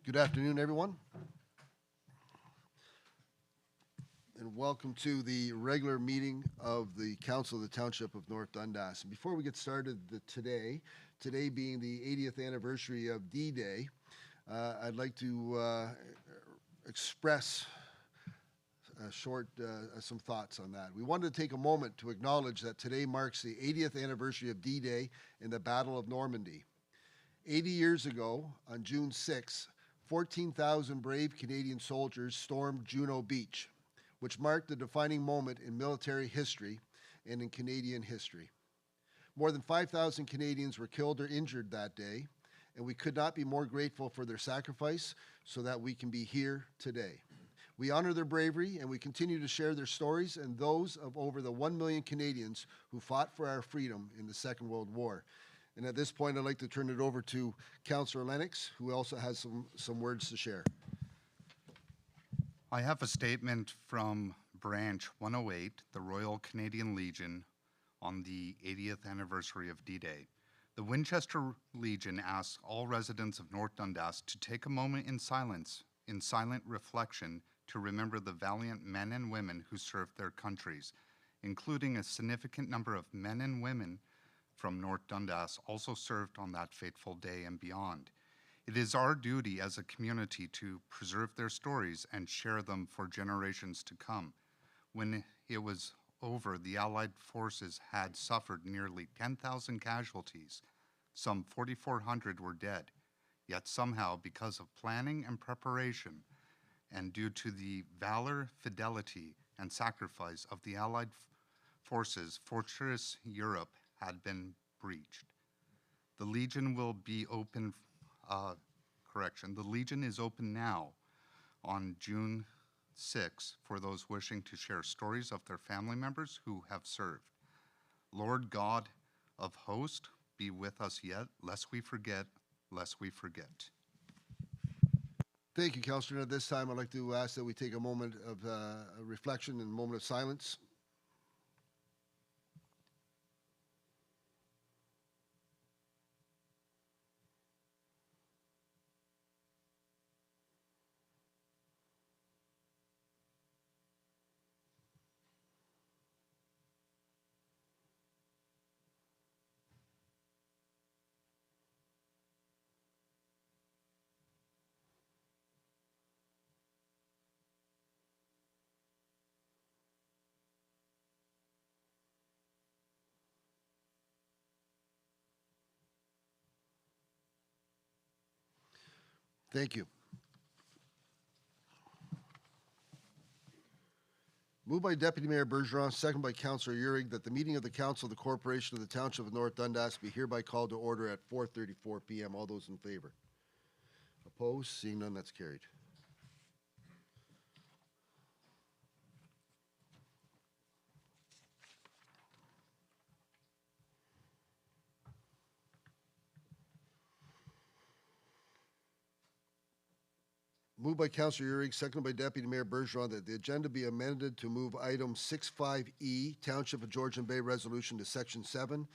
Good afternoon, everyone, and welcome to the regular meeting of the Council of the Township of North Dundas. And before we get started today being the 80th anniversary of D-Day, I'd like to express some thoughts on that. We wanted to take a moment to acknowledge that today marks the 80th anniversary of D-Day in the Battle of Normandy. 80 years ago, on June 6, 14,000 brave Canadian soldiers stormed Juno Beach, which marked a defining moment in military history and in Canadian history. More than 5,000 Canadians were killed or injured that day, and we could not be more grateful for their sacrifice so that we can be here today. We honor their bravery, and we continue to share their stories and those of over the 1 million Canadians who fought for our freedom in the Second World War. And at this point, I'd like to turn it over to Councillor Lennox, who also has some words to share. I have a statement from Branch 108, the Royal Canadian Legion, on the 80th anniversary of D-Day. The Winchester Legion asks all residents of North Dundas to take a moment in silence, in silent reflection, to remember the valiant men and women who served their countries, including a significant number of men and women from North Dundas also served on that fateful day and beyond. It is our duty as a community to preserve their stories and share them for generations to come. When it was over, the Allied forces had suffered nearly 10,000 casualties. Some 4,400 were dead. Yet somehow, because of planning and preparation, and due to the valor, fidelity, and sacrifice of the Allied forces, Fortress Europe had been breached. The Legion will be open, the Legion is open now on June 6 for those wishing to share stories of their family members who have served. Lord God of hosts, be with us yet, lest we forget, lest we forget. Thank you, Councillor. At this time, I'd like to ask that we take a moment of reflection and a moment of silence. Thank you. Moved by Deputy Mayor Bergeron, second by Councillor Uhrig, that the meeting of the Council of the Corporation of the Township of North Dundas be hereby called to order at 4:34 p.m. All those in favor? Opposed? Seeing none, that's carried. Moved by Councillor Uhrig, seconded by Deputy Mayor Bergeron, that the agenda be amended to move item 65E, Township of Georgian Bay Resolution, to Section 7,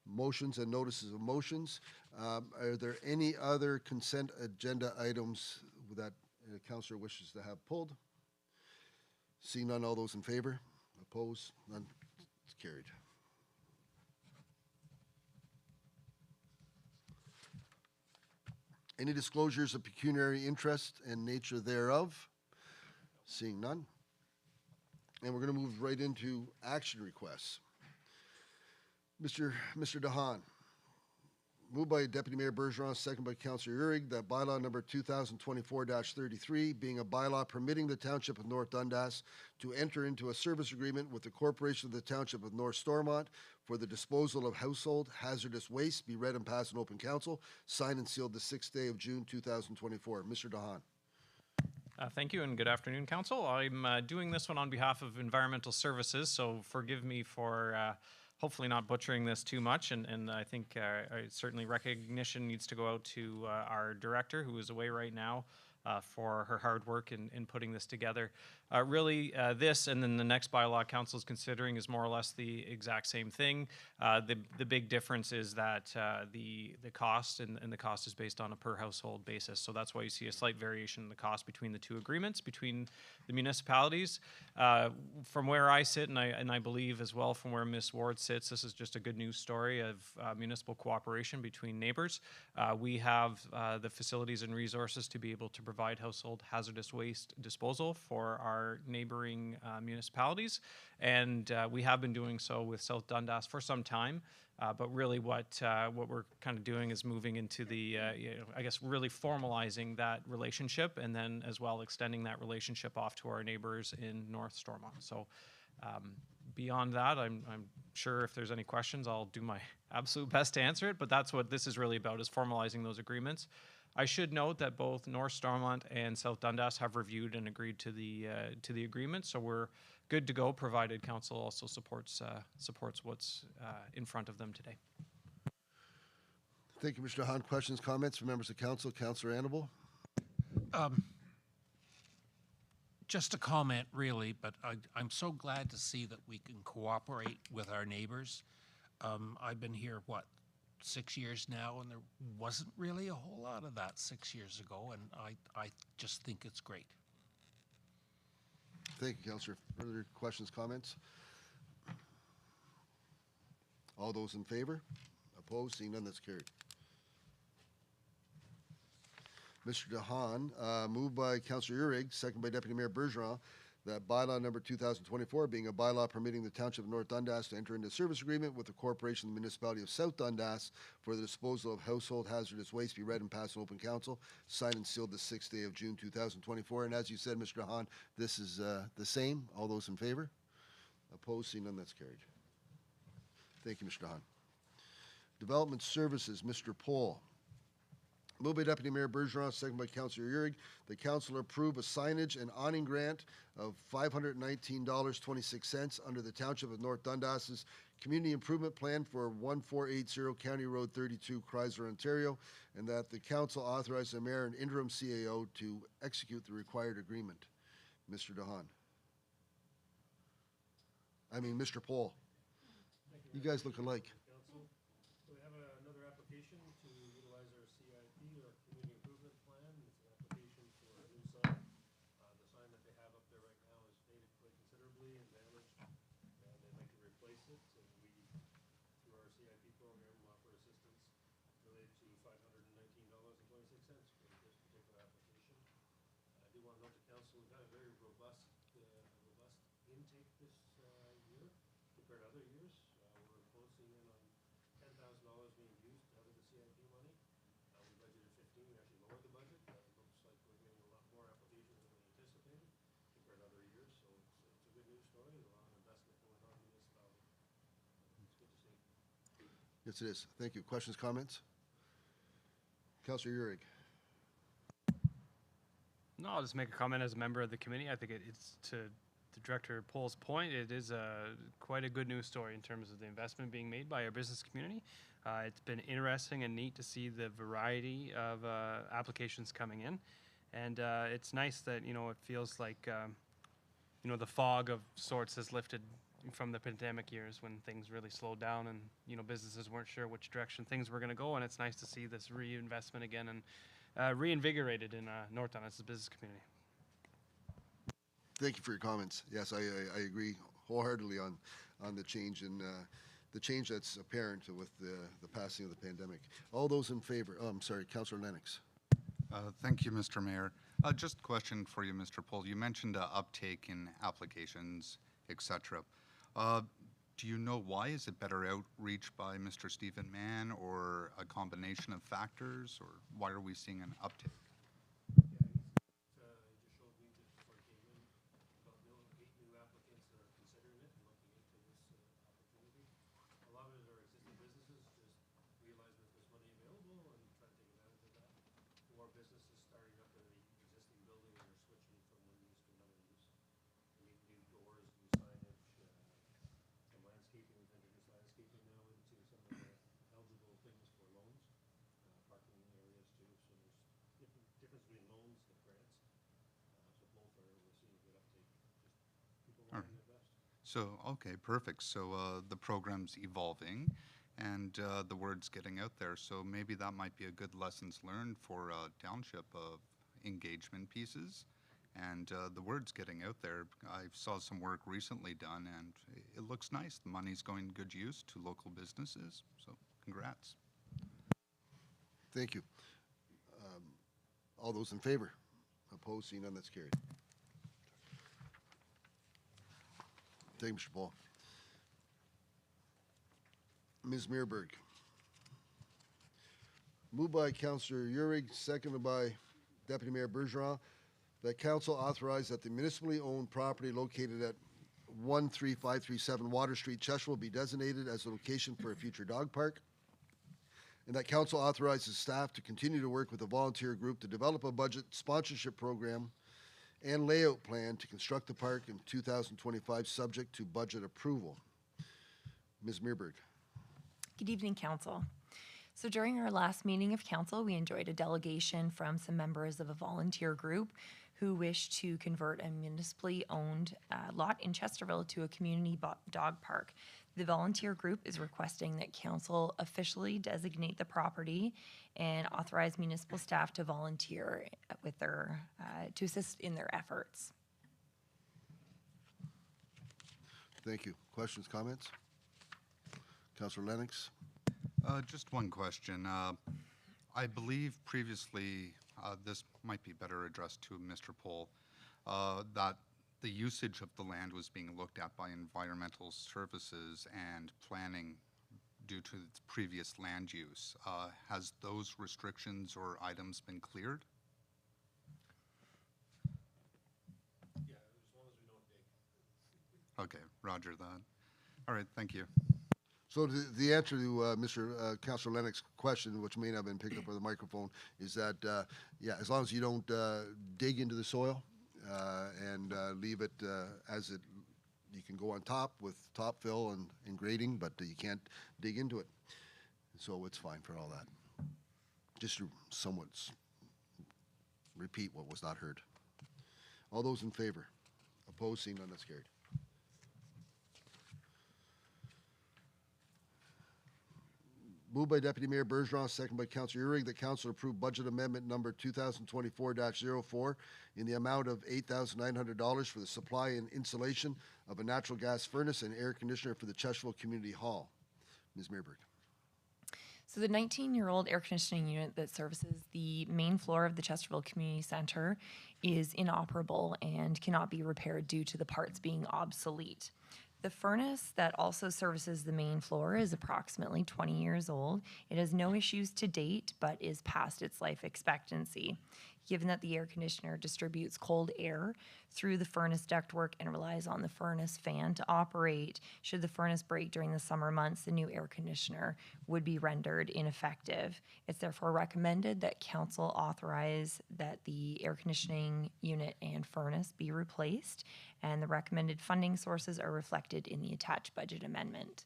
motions and notices of motions. Are there any other consent agenda items that Councillor wishes to have pulled? Seeing none, all those in favor? Opposed? None? It's carried. Any disclosures of pecuniary interest and nature thereof? Seeing none. And we're going to move right into action requests. Mr. DeHaan, moved by Deputy Mayor Bergeron, second by Councillor Uhrig, that bylaw number 2024-33, being a bylaw permitting the Township of North Dundas to enter into a service agreement with the Corporation of the Township of North Stormont for the disposal of household hazardous waste, be read and passed in open council, signed and sealed the 6th day of June 2024. Mr. DeHaan. Thank you and good afternoon, Council. I'm doing this one on behalf of Environmental Services, so forgive me for hopefully not butchering this too much, and I think certainly recognition needs to go out to our director, who is away right now, for her hard work in putting this together. Really, this and then the next bylaw council is considering is more or less the exact same thing. The big difference is that the cost and the cost is based on a per household basis. So that's why you see a slight variation in the cost between the two agreements between the municipalities. From where I sit, and I believe as well from where Ms. Ward sits, this is just a good news story of municipal cooperation between neighbors. We have the facilities and resources to be able to provide household hazardous waste disposal for our neighboring municipalities, and we have been doing so with South Dundas for some time. But really, what we're kind of doing is moving into the, I guess, really formalizing that relationship, and then as well extending that relationship off to our neighbors in North Stormont. So. Beyond that, I'm sure if there's any questions, I'll do my absolute best to answer it, but that's what this is really about, is formalizing those agreements. I should note that both North Stormont and South Dundas have reviewed and agreed to the agreement, so we're good to go, provided council also supports what's in front of them today. Thank you, Mr. Hahn. Questions, comments from members of council? Councillor Annable? Just a comment, really, but I'm so glad to see that we can cooperate with our neighbors. I've been here, 6 years now, and there wasn't really a whole lot of that 6 years ago, and I just think it's great. Thank you, Councillor. Further questions, comments? All those in favor? Opposed? Seeing none, that's carried. Mr. DeHaan, moved by Councillor Uhrig, second by Deputy Mayor Bergeron, that bylaw number 2024, being a bylaw permitting the Township of North Dundas to enter into a service agreement with the Corporation of the Municipality of South Dundas for the disposal of household hazardous waste, be read and passed in open council, signed and sealed the 6th day of June 2024. And as you said, Mr. DeHaan, this is the same. All those in favor? Opposed? Seeing none, that's carried. Thank you, Mr. DeHaan. Development Services, Mr. Pohl. Moved by Deputy Mayor Bergeron, second by Councillor Uhrig, the council approve a signage and awning grant of $519.26 under the Township of North Dundas's Community Improvement Plan for 1480 County Road 32, Chrysler, Ontario, and that the council authorize the mayor and interim CAO to execute the required agreement. Mr. DeHaan. Mr. Pohl. You guys look alike. We've had a very robust intake this year compared to other years. We're closing in on $10,000 being used out of the CIP money. We budgeted 15. We actually lowered the budget. It looks like we're getting a lot more applications than we anticipated compared to other years. So it's a good news story. There's a lot of investment going on in the municipality. It's good to see. Yes, it is. Thank you. Questions, comments? Councillor Uhrig. No, I'll just make a comment as a member of the committee. I think it's to Director Pohl's point, it is quite a good news story in terms of the investment being made by our business community. It's been interesting and neat to see the variety of applications coming in. And it's nice that, it feels like, the fog of sorts has lifted from the pandemic years when things really slowed down and, businesses weren't sure which direction things were going to go. And it's nice to see this reinvestment again and reinvigorated in North Dundas' business community. Thank you for your comments. Yes, I agree wholeheartedly on the change and the change that's apparent with the passing of the pandemic. All those in favor? Oh, I'm sorry, Councillor Lennox. Thank you, Mr. Mayor. Just a question for you, Mr. Pohl. You mentioned uptake in applications, etc. Do you know why? Is it better outreach by Mr. Stephen Mann or a combination of factors, or why are we seeing an uptake? He just showed me just before I came in about 8 new applicants that are considering it and looking into this opportunity. A lot of it are existing businesses just realizing that there's money available and trying to take advantage of that. More businesses starting up in the existing building and they're switching from one use to another use. They need new doors, new signage, some landscaping. We've introduced landscaping now into some of the eligible things for loans, parking areas too. So there's difference between loans and grants. So both we're seeing good uptake. So, okay, perfect. So the program's evolving and the word's getting out there. So maybe that might be a good lessons learned for township of engagement pieces. And the word's getting out there. I saw some work recently done and it looks nice. The money's going good use to local businesses. So congrats. Thank you. All those in favor? Opposed? Seeing none, that's carried. Thank you, Mr. Paul. Ms. Meerberg. Moved by Councillor Uhrig, seconded by Deputy Mayor Bergeron, that council authorize that the municipally owned property located at 13537 Water Street, Chesterville, be designated as the location for a future dog park, and that council authorizes staff to continue to work with a volunteer group to develop a budget sponsorship program and layout plan to construct the park in 2025, subject to budget approval. Ms. Meerberg. Good evening, Council. So during our last meeting of Council, we enjoyed a delegation from some members of a volunteer group who wish to convert a municipally owned lot in Chesterville to a community dog park. The volunteer group is requesting that Council officially designate the property and authorize municipal staff to volunteer with their, to assist in their efforts. Thank you. Questions, comments? Councillor Lennox. Just one question. I believe previously, this might be better addressed to Mr. Pohl, that the usage of the land was being looked at by environmental services and planning due to its previous land use. Has those restrictions or items been cleared? Yeah, as long as we don't dig. Okay, roger that. All right, thank you. So the answer to Mr. Councillor Lennox's question, which may not have been picked up by the microphone, is that, yeah, as long as you don't dig into the soil and leave it as it, you can go on top with top fill and grading, but you can't dig into it. So it's fine for all that. Just to somewhat repeat what was not heard. All those in favor? Opposed? Seeing none, that's carried. Moved by Deputy Mayor Bergeron, second by Councillor Uhrig, that council approve budget amendment number 2024-04 in the amount of $8,900 for the supply and installation of a natural gas furnace and air conditioner for the Chesterville Community Hall. Ms. Meerberg. So the 19-year-old air conditioning unit that services the main floor of the Chesterville Community Center is inoperable and cannot be repaired due to the parts being obsolete. The furnace that also services the main floor is approximately 20 years old. It has no issues to date, but is past its life expectancy. Given that the air conditioner distributes cold air through the furnace ductwork and relies on the furnace fan to operate, should the furnace break during the summer months, the new air conditioner would be rendered ineffective. It's therefore recommended that council authorize that the air conditioning unit and furnace be replaced, and the recommended funding sources are reflected in the attached budget amendment.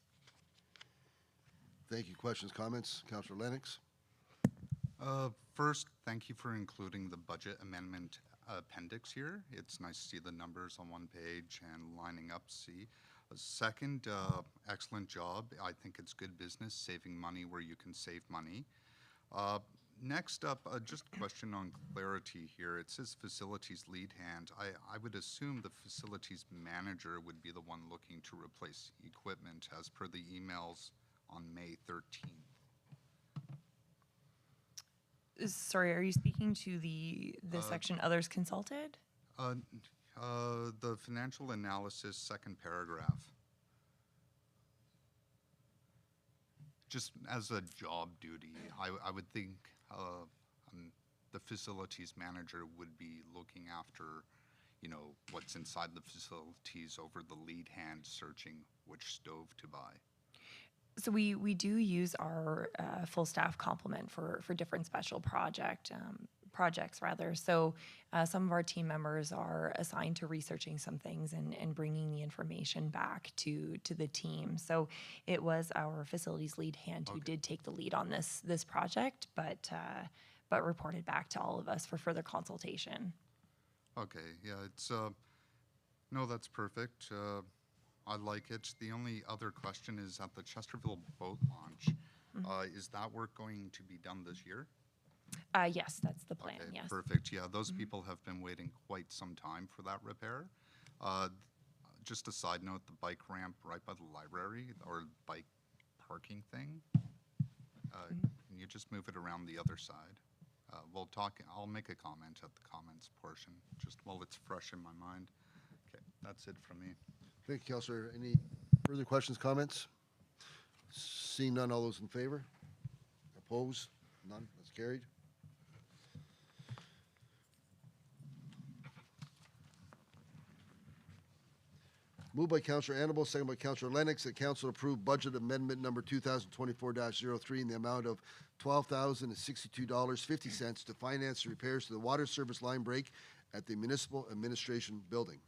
Thank you. Questions, comments? Councillor Lennox. First, thank you for including the budget amendment appendix here. It's nice to see the numbers on one page and lining up. See. Second, excellent job. I think it's good business, saving money where you can save money. Next up, just a question on clarity here. It says facilities lead hand. I would assume the facilities manager would be the one looking to replace equipment as per the emails on May 13th. Sorry, are you speaking to the section others consulted? The financial analysis, second paragraph. Just as a job duty, I would think the facilities manager would be looking after, you know, what's inside the facilities over the lead hand searching which stove to buy. So we do use our full staff complement for different special projects rather. So some of our team members are assigned to researching some things and bringing the information back to the team. So it was our facilities lead hand who did take the lead on this project, but reported back to all of us for further consultation. Okay, yeah, it's no, that's perfect. I like it. The only other question is at the Chesterville boat launch. Is that work going to be done this year? Yes, that's the plan, Okay, yes. perfect. Yeah, those people have been waiting quite some time for that repair. Just a side note, the bike ramp right by the library or bike parking thing, can you just move it around the other side? We'll talk, I'll make a comment at the comments portion, just while it's fresh in my mind. Okay, that's it from me. Thank you, Councillor. Any further questions, comments? Seeing none, all those in favor? Opposed? None, that's carried. Moved by Councillor Annable, second by Councillor Lennox, that council approve budget amendment number 2024-03 in the amount of $12,062.50 to finance the repairs to the water service line break at the Municipal Administration Building.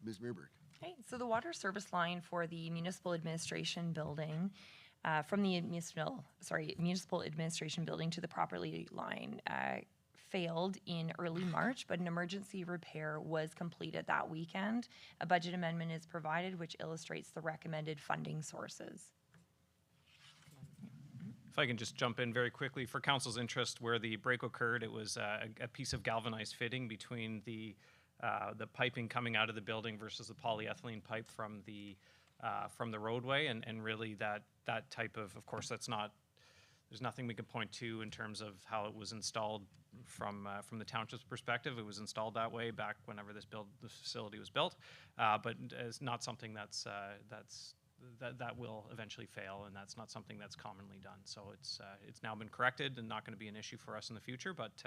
Ms. Meerberg. Okay, so the water service line for the municipal administration building, from the municipal administration building to the property line, failed in early March, but an emergency repair was completed that weekend. A budget amendment is provided, which illustrates the recommended funding sources. If I can just jump in very quickly, for council's interest, where the break occurred, it was a piece of galvanized fitting between the piping coming out of the building versus the polyethylene pipe from the roadway, and really that type of course, that's not, there's nothing we can point to in terms of how it was installed from the township's perspective. It was installed that way back whenever the facility was built, but it's not something that will eventually fail, and that's not something that's commonly done. So it's now been corrected and not going to be an issue for us in the future. But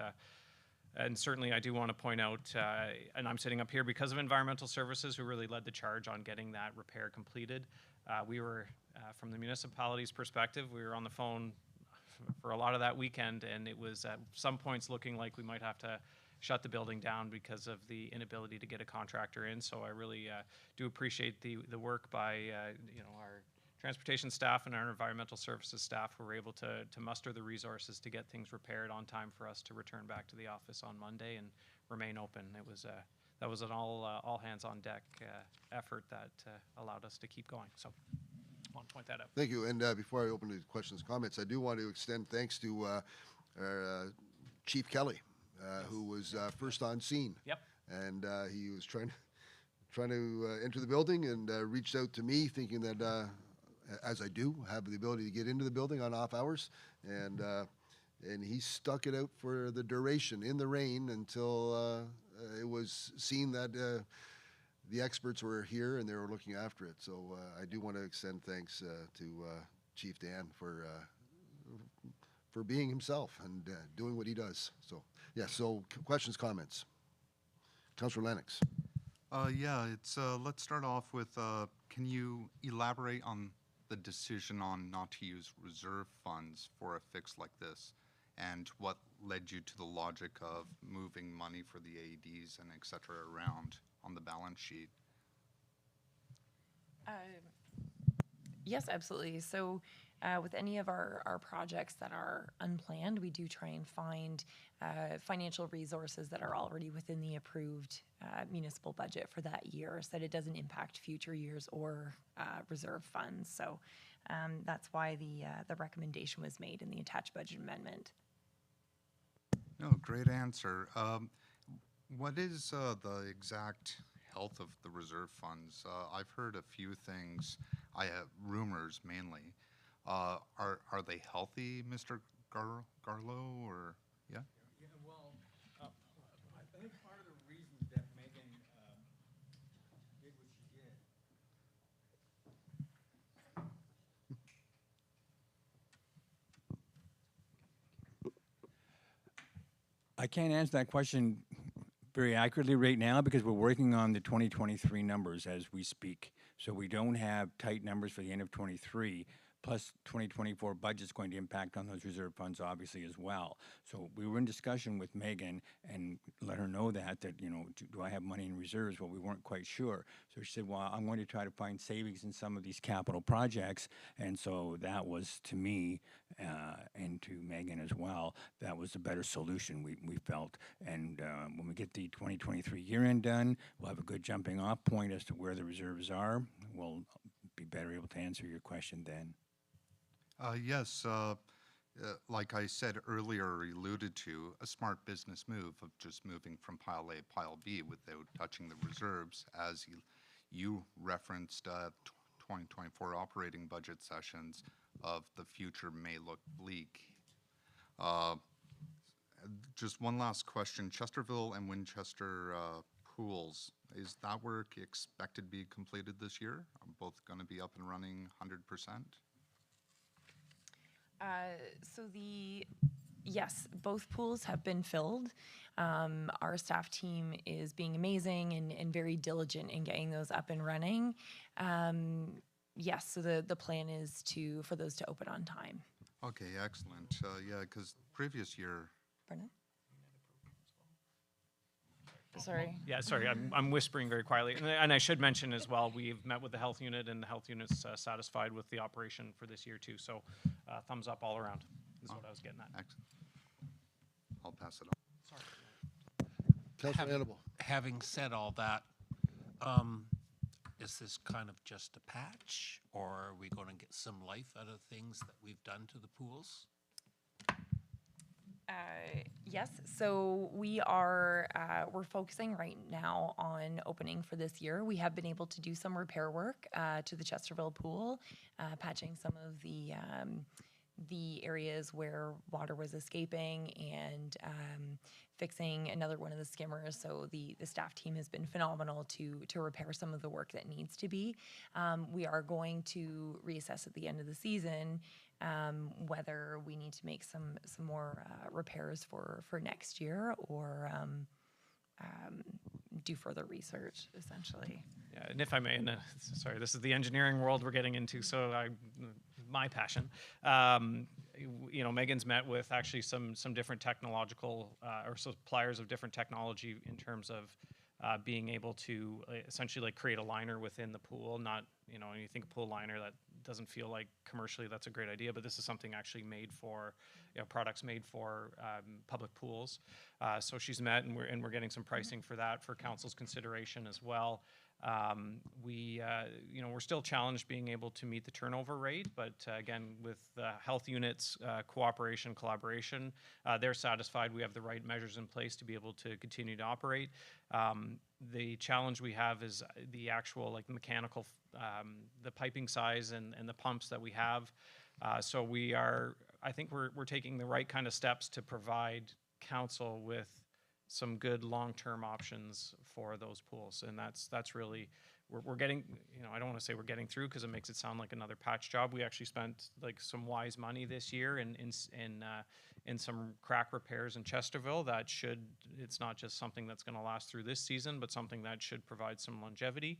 and certainly I do want to point out, and I'm sitting up here because of Environmental Services, who really led the charge on getting that repair completed. We were, from the municipality's perspective, we were on the phone for a lot of that weekend, and it was at some points looking like we might have to shut the building down because of the inability to get a contractor in. So I really do appreciate the work by our transportation staff and our environmental services staff, who were able to muster the resources to get things repaired on time for us to return back to the office on Monday and remain open. It was that was an all hands on deck effort that allowed us to keep going. So I want to point that out. Thank you. And before I open to questions and comments, I do want to extend thanks to our Chief Kelly, who was first on scene. Yep. And he was trying to enter the building and reached out to me, thinking that, as I do, have the ability to get into the building on off hours, and he stuck it out for the duration in the rain until it was seen that the experts were here and they were looking after it. So I do want to extend thanks to Chief Dan for being himself and doing what he does. So yeah. So questions, comments. Councillor Lennox. Yeah, it's let's start off with can you elaborate on the decision on not to use reserve funds for a fix like this, and what led you to the logic of moving money for the AEDs and et cetera around on the balance sheet? Yes, absolutely. So with any of our projects that are unplanned, we do try and find financial resources that are already within the approved municipal budget for that year, so that it doesn't impact future years or reserve funds. So that's why the recommendation was made in the attached budget amendment. No, great answer. What is the exact health of the reserve funds? I've heard a few things. I have rumors mainly. Are they healthy, Mr. Garlow, or yeah? Yeah, well, I think part of the reason that Megan did what she did. I can't answer that question very accurately right now because we're working on the 2023 numbers as we speak. So we don't have tight numbers for the end of 23, plus 2024 budget's going to impact on those reserve funds obviously as well. So we were in discussion with Megan and let her know that, you know, do I have money in reserves? Well, we weren't quite sure. So she said, well, I'm going to try to find savings in some of these capital projects. And so that was, to me, and to Megan as well, that was a better solution, we felt. And when we get the 2023 year end done, we'll have a good jumping off point as to where the reserves are. We'll be better able to answer your question then. Yes, like I said earlier, or alluded to, a smart business move of just moving from pile A, pile B without touching the reserves, as you referenced 2024 operating budget sessions of the future may look bleak. Just one last question. Chesterville and Winchester pools, is that work expected to be completed this year? Are both going to be up and running 100%? Yes, both pools have been filled. Our staff team is being amazing and very diligent in getting those up and running. Yes, so the plan is for those to open on time. Okay, excellent. Yeah, because previous year, Brendan? Sorry. Yeah, sorry, I'm whispering very quietly. And I should mention as well, we've met with the health unit, and the health unit's satisfied with the operation for this year too. So thumbs up all around is what I was getting at. excellent. I'll pass it on. Councillor Hannibal. Having said all that, is this kind of just a patch, or are we going to get some life out of things that we've done to the pools? Yes, so we're focusing right now on opening for this year. We have been able to do some repair work to the Chesterville pool, patching some of the areas where water was escaping and fixing another one of the skimmers. So the staff team has been phenomenal to repair some of the work that needs to be. We are going to reassess at the end of the season whether we need to make some more repairs for next year or do further research, essentially. Yeah, and if I may, and sorry, this is the engineering world we're getting into, so my passion. You know, Megan's met with actually some different technological or suppliers of different technology in terms of being able to essentially like create a liner within the pool. Not, you know, when you think pool liner, that doesn't feel like commercially that's a great idea, but this is something actually made for, you know, products made for public pools. So she's met, and we're getting some pricing for that for council's consideration as well. You know, we're still challenged being able to meet the turnover rate, but again, with the health units' cooperation, collaboration, they're satisfied we have the right measures in place to be able to continue to operate. The challenge we have is the actual, like, mechanical, the piping size and the pumps that we have. So I think we're taking the right kind of steps to provide council with some good long-term options for those pools, and that's really we're getting, you know, I don't want to say we're getting through because it makes it sound like another patch job. We actually spent like some wise money this year in some crack repairs in Chesterville that it's not just something that's going to last through this season, but something that should provide some longevity.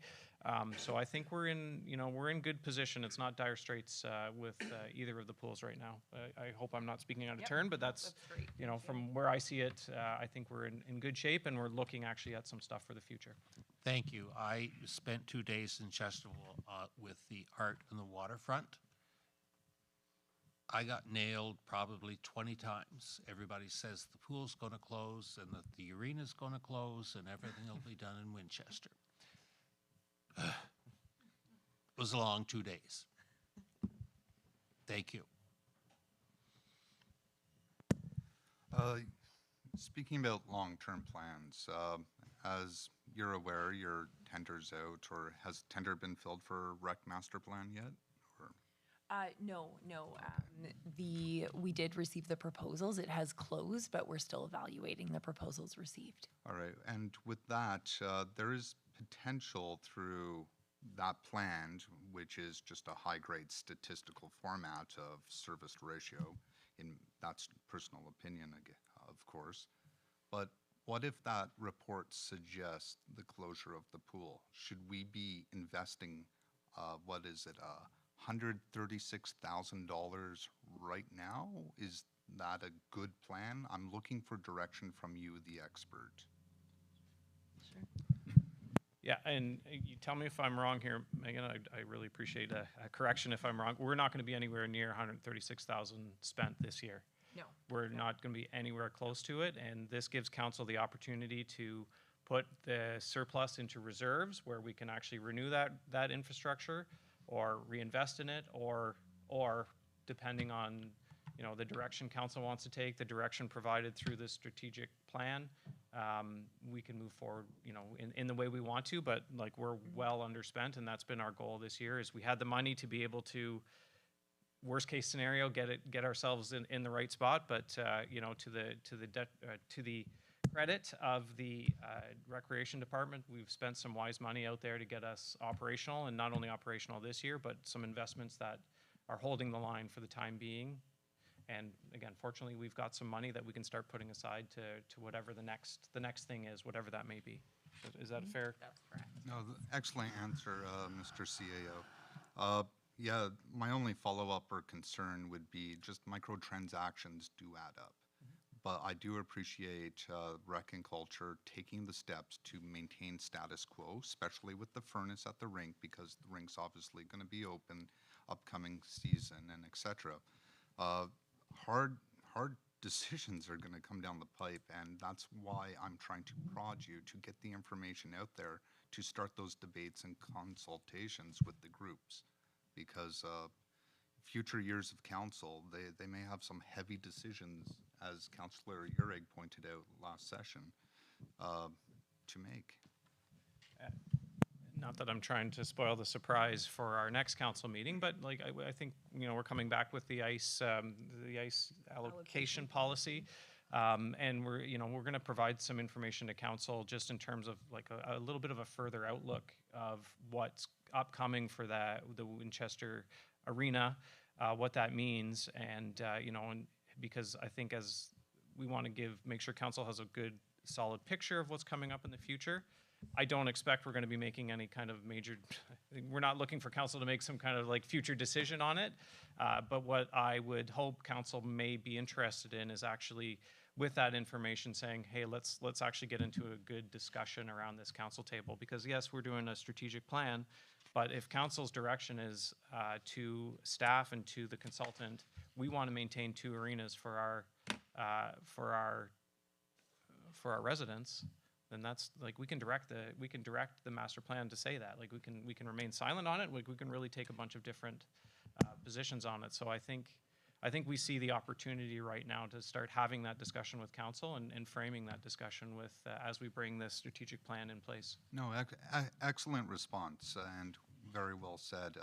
So I think we're in good position. It's not dire straits with either of the pools right now. I hope I'm not speaking out of turn, but that's great. you know, from where I see it, I think we're in good shape, and we're looking actually at some stuff for the future. Thank you. I spent 2 days in Chesterville with the art and the waterfront. I got nailed probably 20 times. Everybody says the pool's going to close and that the arena's going to close and everything will be done in Winchester. It was a long 2 days. Thank you. Speaking about long-term plans, as you're aware, your tender's out, or has tender been filled for rec master plan yet? Or? No. We did receive the proposals. It has closed, but we're still evaluating the proposals received. All right, and with that, there is potential through that plan, which is just a high-grade statistical format of service ratio, that's personal opinion, of course, but what if that report suggests the closure of the pool? Should we be investing, $136,000 right now? Is that a good plan? I'm looking for direction from you, the expert. Yeah, and you tell me if I'm wrong here, Megan. I really appreciate a correction if I'm wrong. We're not going to be anywhere near 136,000 spent this year. No. We're not going to be anywhere close to it, and this gives council the opportunity to put the surplus into reserves where we can actually renew that infrastructure or reinvest in it, or depending on the direction council wants to take, the direction provided through the strategic plan, we can move forward in the way we want to. But like, we're well underspent, and that's been our goal this year. Is we had the money to be able to, worst case scenario, get ourselves in the right spot, but to the credit of the recreation department, we've spent some wise money out there to get us operational, and not only operational this year, but some investments that are holding the line for the time being. And again, fortunately, we've got some money that we can start putting aside to whatever the next thing is, whatever that may be. Is that fair? That's correct. No, excellent answer, Mr. CAO. Yeah, my only follow-up or concern would be just microtransactions do add up. But I do appreciate Rec and Culture taking the steps to maintain status quo, especially with the furnace at the rink, because the rink's obviously going to be open upcoming season and et cetera. Hard decisions are going to come down the pipe, and that's why I'm trying to prod you to get the information out there to start those debates and consultations with the groups, because future years of council, they may have some heavy decisions, as Councillor Ureg pointed out last session, to make. Not that I'm trying to spoil the surprise for our next council meeting, but like I think we're coming back with the ice allocation policy, and we're going to provide some information to council just in terms of like a little bit of a further outlook of what's upcoming for the Winchester Arena, what that means, and and because I think as we want to make sure council has a good solid picture of what's coming up in the future. I don't expect we're going to be making any kind of major, we're not looking for council to make some kind of like future decision on it. But what I would hope council may be interested in is actually with that information saying, hey, let's actually get into a good discussion around this council table. Because yes, we're doing a strategic plan, but if council's direction is to staff and to the consultant, we want to maintain 2 arenas for our residents, then that's like we can direct the master plan to say that. Like we can remain silent on it. Like we can really take a bunch of different positions on it. So I think we see the opportunity right now to start having that discussion with council and framing that discussion with as we bring this strategic plan in place. No, excellent response and very well said.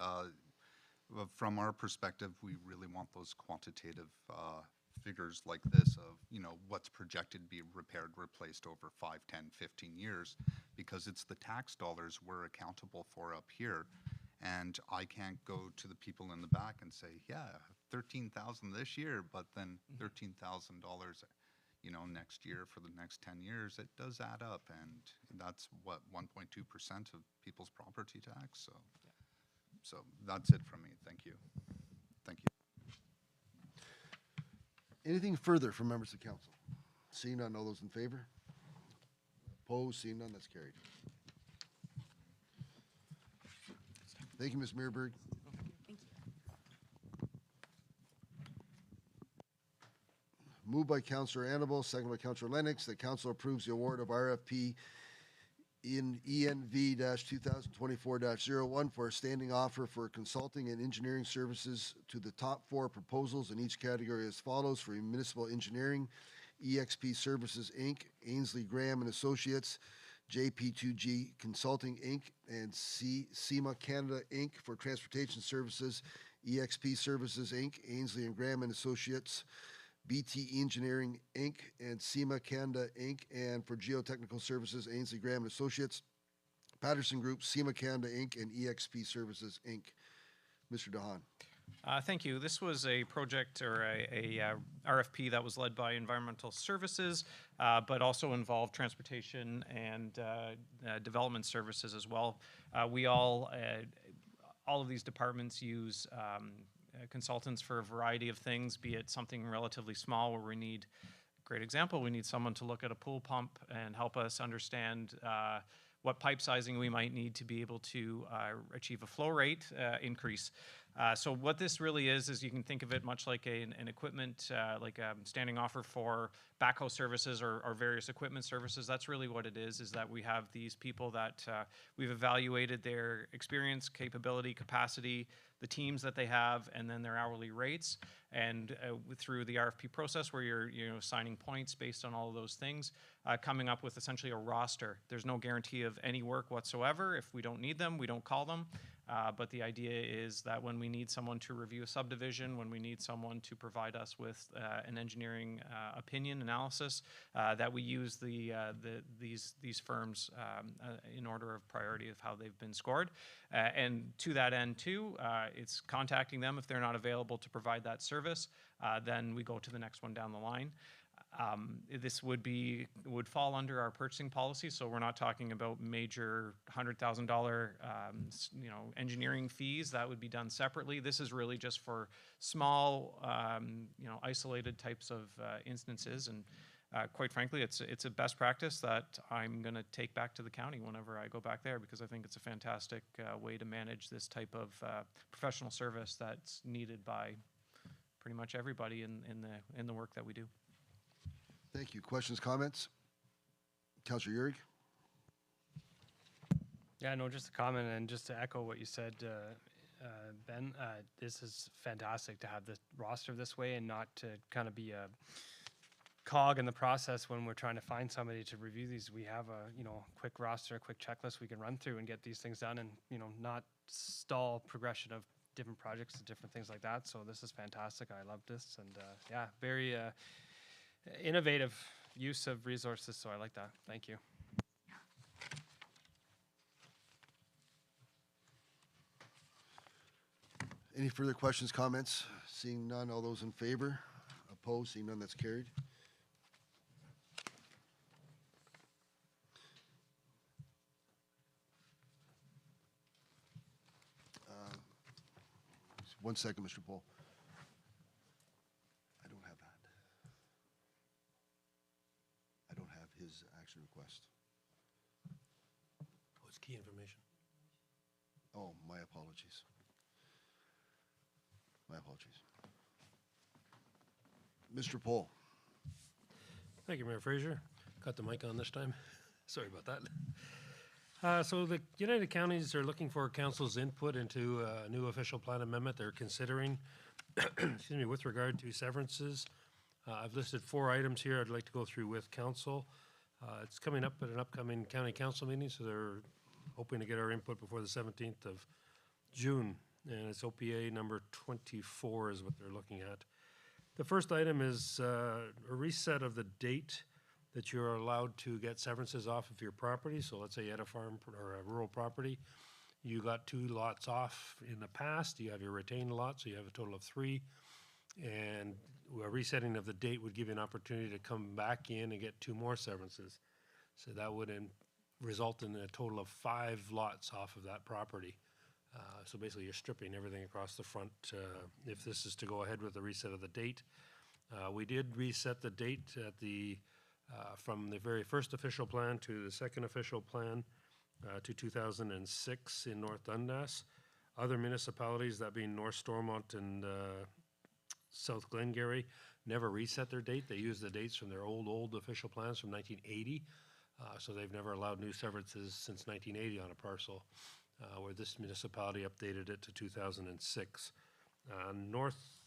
From our perspective, we really want those quantitative figures like this of, what's projected to be repaired, replaced over 5, 10, 15 years, because it's the tax dollars we're accountable for up here. And I can't go to the people in the back and say, yeah, $13,000 this year, but then $13,000, next year for the next 10 years. It does add up, and that's what 1.2% of people's property tax. So that's it from me. Thank you. Thank you. Anything further from members of council? Seeing none, all those in favor? Opposed? Seeing none, that's carried. Thank you, Ms. Meerberg. Thank you. Moved by Councillor Annabelle, second by Councillor Lennox, that council approves the award of RFP in ENV-2024-01 for a standing offer for consulting and engineering services to the top 4 proposals in each category as follows: for municipal engineering, EXP Services, Inc., Ainsley Graham and Associates, JP2G Consulting, Inc., and SEMA Canada, Inc. for transportation services, EXP Services, Inc., Ainsley and Graham and Associates, BT Engineering, Inc., and SEMA Canada, Inc., and for geotechnical services, Ainsley Graham and Associates, Patterson Group, SEMA Canada, Inc., and EXP Services, Inc. Mr. DeHaan. Thank you. This was a project or a RFP that was led by Environmental Services, but also involved transportation and development services as well. We all all of these departments use consultants for a variety of things, be it something relatively small where we need, great example, we need someone to look at a pool pump and help us understand what pipe sizing we might need to be able to achieve a flow rate increase. So what this really is you can think of it much like an equipment, like a standing offer for backhoe services or various equipment services. That's really what it is that we have these people that we've evaluated their experience, capability, capacity, the teams that they have, and then their hourly rates. And through the RFP process where you're assigning points based on all of those things, coming up with essentially a roster. There's no guarantee of any work whatsoever. If we don't need them, we don't call them. But the idea is that when we need someone to review a subdivision, when we need someone to provide us with an engineering opinion analysis, that we use these firms in order of priority of how they've been scored. And to that end too, it's contacting them if they're not available to provide that service. Then we go to the next one down the line. This would fall under our purchasing policy, so we're not talking about major $100,000 engineering fees. That would be done separately. This is really just for small isolated types of instances, and quite frankly it's a best practice that I'm going to take back to the county whenever I go back there, because I think it's a fantastic way to manage this type of professional service that's needed by pretty much everybody in the work that we do. Thank you. Questions, comments? Councillor Urick? Yeah, no, just a comment and just to echo what you said, Ben, this is fantastic to have the roster this way and not to kind of be a cog in the process when we're trying to find somebody to review these. We have a quick roster, a quick checklist we can run through and get these things done, and not stall progression of different projects and different things like that. So this is fantastic. I love this, and yeah, very innovative use of resources. So I like that. Thank you. Any further questions, comments? Seeing none, all those in favor? Opposed? Seeing none, that's carried. One second, Mr. Pohl. I don't have that. I don't have his action request. Oh, it's key information. Oh, my apologies. My apologies. Mr. Pohl. Thank you, Mayor Fraser. Got the mic on this time. Sorry about that. So the United Counties are looking for council's input into a new official plan amendment they're considering, excuse me, with regard to severances. I've listed 4 items here I'd like to go through with council. It's coming up at an upcoming county council meeting, so they're hoping to get our input before the 17th of June. And it's OPA number 24 is what they're looking at. The first item is a reset of the date that you're allowed to get severances off of your property. So let's say you had a farm or a rural property. You got 2 lots off in the past. You have your retained lot, so you have a total of 3. And a resetting of the date would give you an opportunity to come back in and get 2 more severances. So that would result in a total of 5 lots off of that property. So basically you're stripping everything across the front if this is to go ahead with the reset of the date. We did reset the date at from the very first official plan to the second official plan to 2006 in North Dundas. Other municipalities, that being North Stormont and South Glengarry, never reset their date. They use the dates from their old official plans from 1980. So they've never allowed new severances since 1980 on a parcel, where this municipality updated it to 2006. North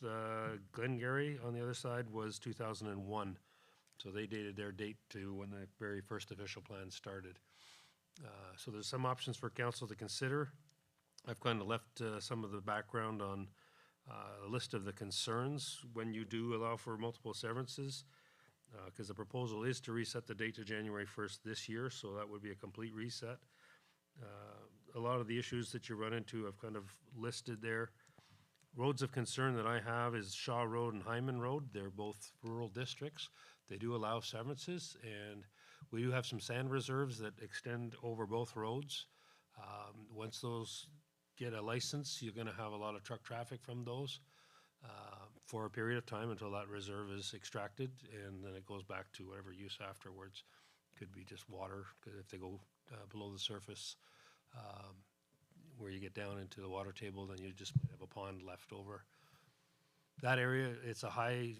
Glengarry, on the other side, was 2001. So they dated their date to when the very first official plan started. So there's some options for council to consider. I've kind of left some of the background on a list of the concerns when you do allow for multiple severances, because the proposal is to reset the date to January 1st this year, so that would be a complete reset. A lot of the issues that you run into I've kind of listed there. Roads of concern that I have is Shaw Road and Hyman Road. They're both rural districts. They do allow severances, and we do have some sand reserves that extend over both roads. Once those get a license, you're gonna have a lot of truck traffic from those for a period of time until that reserve is extracted, and then it goes back to whatever use afterwards. Could be just water, 'cause if they go below the surface, where you get down into the water table, then you just might have a pond left over. That area, it's a high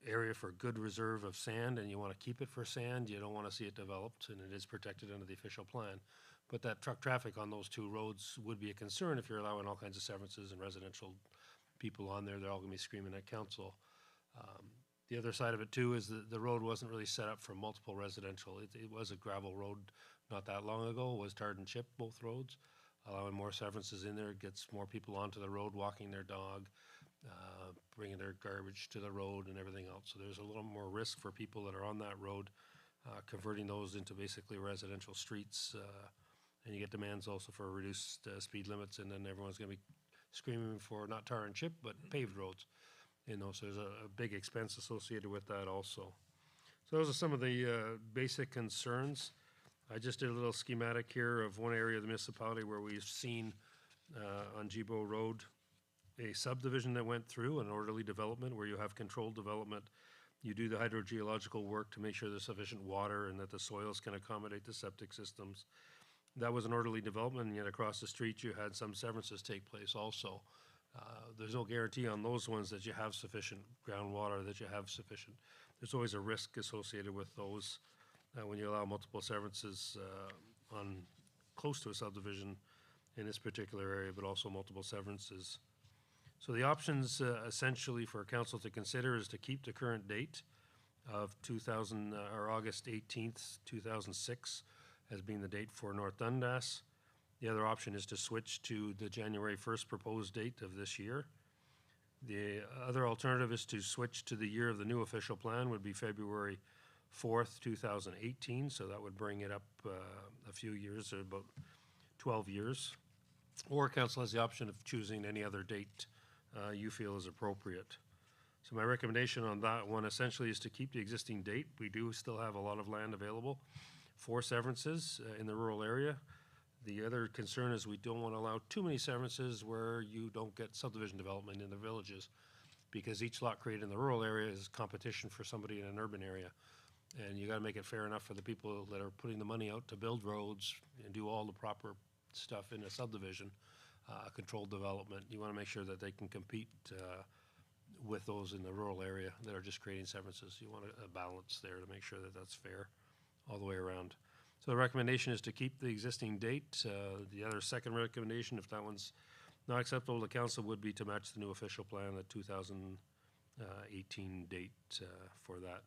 area for good reserve of sand, and you want to keep it for sand. You don't want to see it developed, and it is protected under the official plan. But that truck traffic on those two roads would be a concern if you're allowing all kinds of severances and residential people on there. They're all going to be screaming at council. The other side of it too is that the road wasn't really set up for multiple residential. It was a gravel road not that long ago. It was tarred and chipped, both roads. Allowing more severances in there gets more people onto the road, walking their dog, bringing their garbage to the road and everything else. So there's a little more risk for people that are on that road, converting those into basically residential streets. And you get demands also for reduced speed limits, and then everyone's going to be screaming for not tar and chip, but paved roads. You know, so there's a big expense associated with that also. So those are some of the basic concerns. I just did a little schematic here of one area of the municipality where we've seen on Gibo Road a subdivision that went through, an orderly development where you have controlled development. You do the hydrogeological work to make sure there's sufficient water and that the soils can accommodate the septic systems. That was an orderly development, and yet across the street you had some severances take place also. There's no guarantee on those ones that you have sufficient groundwater, that you have sufficient. There's always a risk associated with those when you allow multiple severances on close to a subdivision in this particular area, but also multiple severances. So the options essentially for council to consider is to keep the current date of August 18th, 2006 as being the date for North Dundas. The other option is to switch to the January 1st proposed date of this year. The other alternative is to switch to the year of the new official plan, would be February 4th, 2018. So that would bring it up a few years, or about 12 years. Or council has the option of choosing any other date you feel is appropriate. So my recommendation on that one essentially is to keep the existing date. We do still have a lot of land available for severances in the rural area. The other concern is we don't want to allow too many severances where you don't get subdivision development in the villages, because each lot created in the rural area is competition for somebody in an urban area. And you got to make it fair enough for the people that are putting the money out to build roads and do all the proper stuff in a subdivision, controlled development. You want to make sure that they can compete with those in the rural area that are just creating severances. You want a balance there to make sure that that's fair all the way around. So the recommendation is to keep the existing date. The other second recommendation, if that one's not acceptable to council, would be to match the new official plan, the 2018 date for that,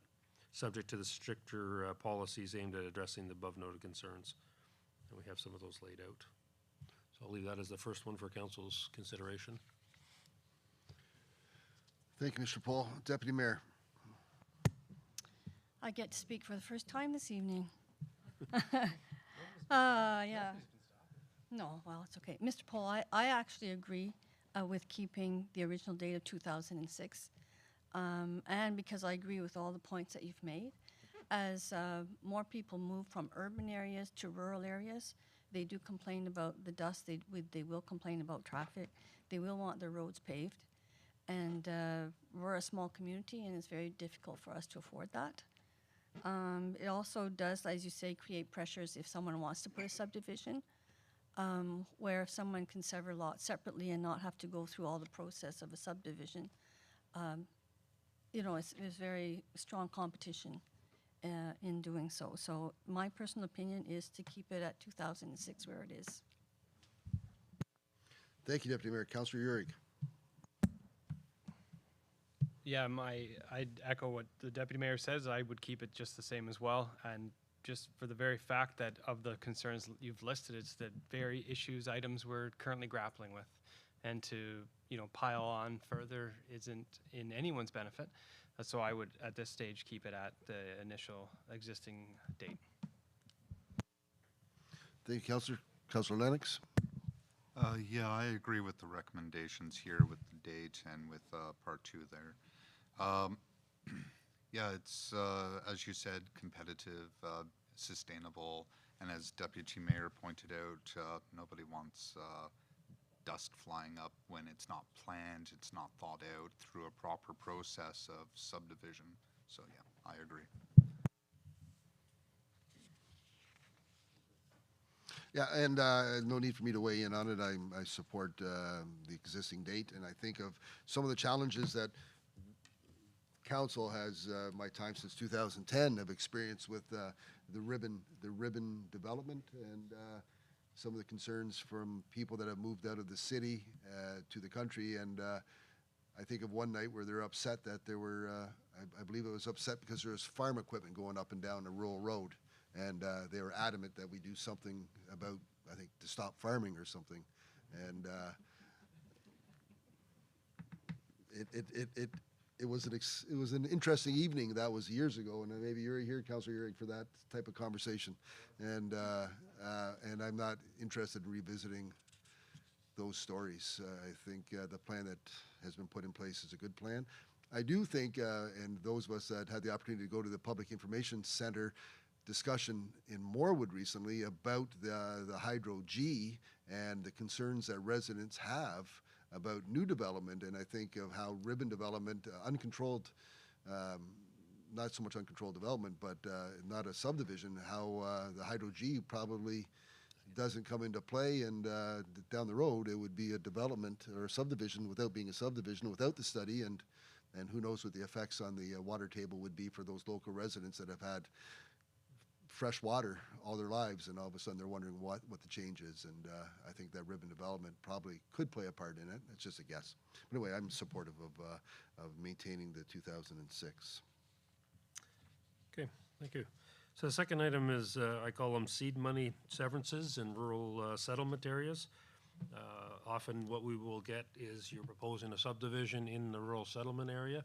subject to the stricter policies aimed at addressing the above noted concerns. And we have some of those laid out. So I'll leave that as the first one for council's consideration. Thank you, Mr. Paul. Deputy Mayor. I get to speak for the first time this evening. Yeah. No, well, it's okay. Mr. Paul, I actually agree with keeping the original date of 2006. And because I agree with all the points that you've made. As more people move from urban areas to rural areas, they do complain about the dust. They will complain about traffic. They will want their roads paved. And we're a small community, and it's very difficult for us to afford that. It also does, as you say, create pressures if someone wants to put a subdivision, where if someone can sever lots separately and not have to go through all the process of a subdivision, you know, it's very strong competition in doing so. So my personal opinion is to keep it at 2006 where it is. Thank you, Deputy Mayor. Councillor Urick. Yeah, I'd echo what the deputy mayor says. I would keep it just the same as well. And just for the very fact that of the concerns you've listed, it's the very items we're currently grappling with. And to, you know, pile on further isn't in anyone's benefit. So I would, at this stage, keep it at the initial existing date. Thank you, Councillor. Councillor Lennox. Yeah, I agree with the recommendations here with the date and with part 2 there. Yeah, it's, as you said, competitive, sustainable, and as Deputy Mayor pointed out, nobody wants dust flying up when it's not planned, it's not thought out through a proper process of subdivision. So yeah, I agree. Yeah, and no need for me to weigh in on it. I support the existing date, and I think of some of the challenges that council has, my time since 2010, have experienced with the ribbon development, and some of the concerns from people that have moved out of the city to the country. And I think of one night where they're upset that there were, I believe it was upset because there was farm equipment going up and down a rural road. And they were adamant that we do something about, I think, to stop farming or something. And it was an interesting evening. That was years ago, and maybe you're here, Councillor Ehrig, for that type of conversation. And I'm not interested in revisiting those stories. I think the plan that has been put in place is a good plan. I do think, and those of us that had the opportunity to go to the Public Information Center discussion in Morwood recently about the Hydro G and the concerns that residents have about new development, and I think of how ribbon development, uncontrolled, not so much uncontrolled development, but not a subdivision, how the Hydro G probably doesn't come into play, and down the road it would be a development or a subdivision without being a subdivision, without the study, and who knows what the effects on the water table would be for those local residents that have had fresh water all their lives, and all of a sudden they're wondering what the change is. And I think that ribbon development probably could play a part in it. It's just a guess. But anyway, I'm supportive of maintaining the 2006. Okay, thank you. So the second item is, I call them seed money severances in rural settlement areas. Often what we will get is you're proposing a subdivision in the rural settlement area,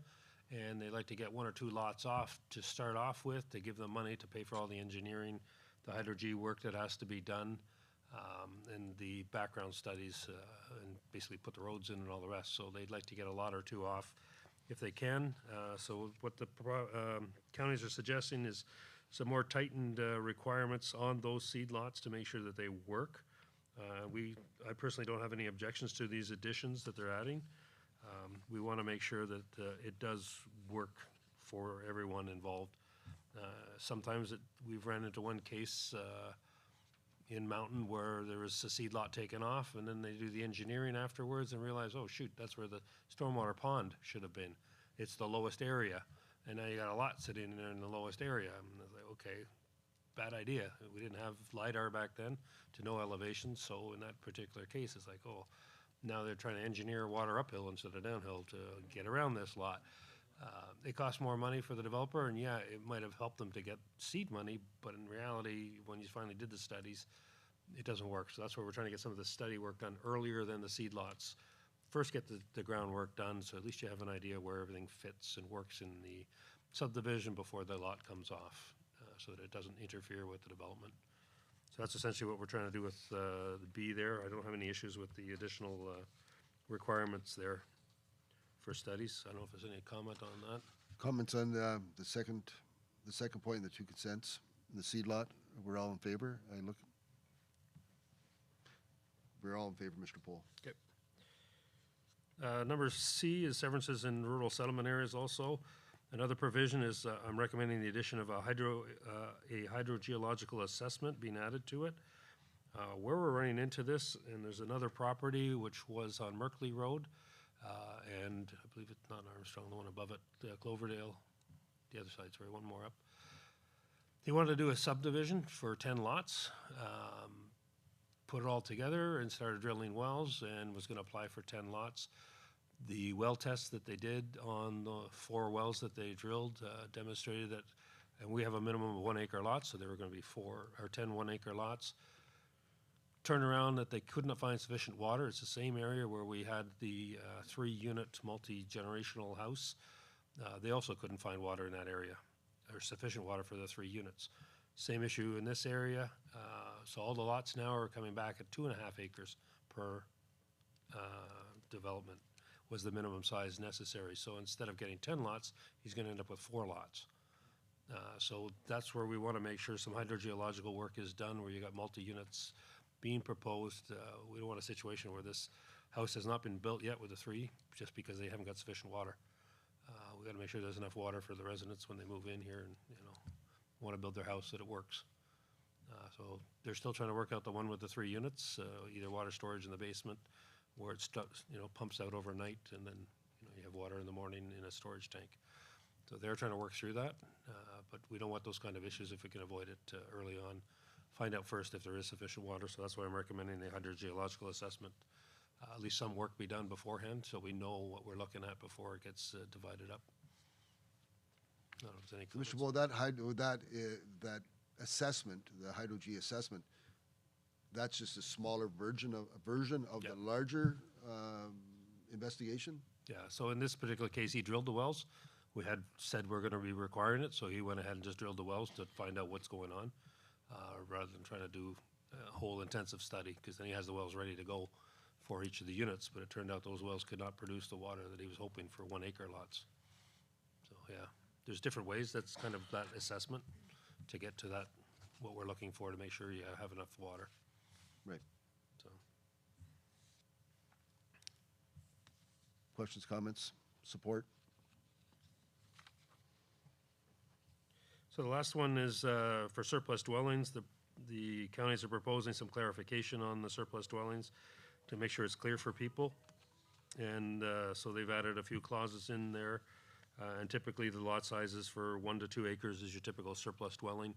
and they like to get 1 or 2 lots off to start off with, to give them money to pay for all the engineering, the Hydro G work that has to be done, and the background studies, and basically put the roads in and all the rest. So they'd like to get a lot or 2 off if they can. So what the counties are suggesting is some more tightened requirements on those seed lots to make sure that they work. I personally don't have any objections to these additions that they're adding. We want to make sure that it does work for everyone involved. Sometimes we've ran into one case in Mountain where there was a seed lot taken off, and then they do the engineering afterwards and realize, oh shoot, that's where the stormwater pond should have been. It's the lowest area, and now you got a lot sitting there in the lowest area. And I was like, okay, bad idea. We didn't have LiDAR back then to know elevation, so in that particular case, it's like, oh, now they're trying to engineer water uphill instead of downhill to get around this lot. It costs more money for the developer, and yeah, it might have helped them to get seed money, but in reality, when you finally did the studies, it doesn't work. So that's where we're trying to get some of the study work done earlier than the seed lots. First get the groundwork done, so at least you have an idea where everything fits and works in the subdivision before the lot comes off, so that it doesn't interfere with the development. So that's essentially what we're trying to do with the B there. I don't have any issues with the additional requirements there for studies. I don't know if there's any comment on that. Comments on the second point, the 2 consents, the seed lot. We're all in favor. We're all in favor, Mr. Pohl. Okay. Number C is severances in rural settlement areas also. Another provision is I'm recommending the addition of a hydrogeological assessment being added to it. Where we're running into this, and there's another property which was on Merkley Road, and I believe it's not Armstrong, the one above it, Cloverdale, the other side, sorry, one more up. He wanted to do a subdivision for 10 lots, put it all together and started drilling wells, and was going to apply for 10 lots. The well tests that they did on the 4 wells that they drilled demonstrated that, and we have a minimum of 1 acre lots, so there were going to be 4 or 10 1 acre lots. Turned around that they could not find sufficient water. It's the same area where we had the 3-unit multi-generational house. They also couldn't find water in that area, or sufficient water for the 3 units. Same issue in this area. So all the lots now are coming back at 2.5 acres per development was the minimum size necessary. So instead of getting 10 lots, he's going to end up with 4 lots. So that's where we want to make sure some hydrogeological work is done, where you got multi-units being proposed. We don't want a situation where this house has not been built yet with the three, just because they haven't got sufficient water. We got to make sure there's enough water for the residents when they move in here and, want to build their house that it works. So they're still trying to work out the one with the 3 units, either water storage in the basement, where it pumps out overnight, and then you have water in the morning in a storage tank. So they're trying to work through that, but we don't want those kind of issues if we can avoid it early on. Find out first if there is sufficient water, so that's why I'm recommending the hydrogeological assessment. At least some work be done beforehand, so we know what we're looking at before it gets divided up. I don't know if there's any comments. Commissioner, well, that assessment, the hydro-G assessment, that's just a smaller version of Yeah. the larger investigation? Yeah, so in this particular case, he drilled the wells. We had said we're gonna be requiring it, so he went ahead and just drilled the wells to find out what's going on, rather than trying to do a whole intensive study, because then he has the wells ready to go for each of the units, but it turned out those wells could not produce the water that he was hoping for 1 acre lots. So, yeah, there's different ways, that's kind of that assessment to get to that, what we're looking for to make sure you have enough water, Right. so. Questions, comments, support? So the last one is for surplus dwellings. The counties are proposing some clarification on the surplus dwellings to make sure it's clear for people. And so they've added a few clauses in there. And typically the lot sizes for 1 to 2 acres is your typical surplus dwelling.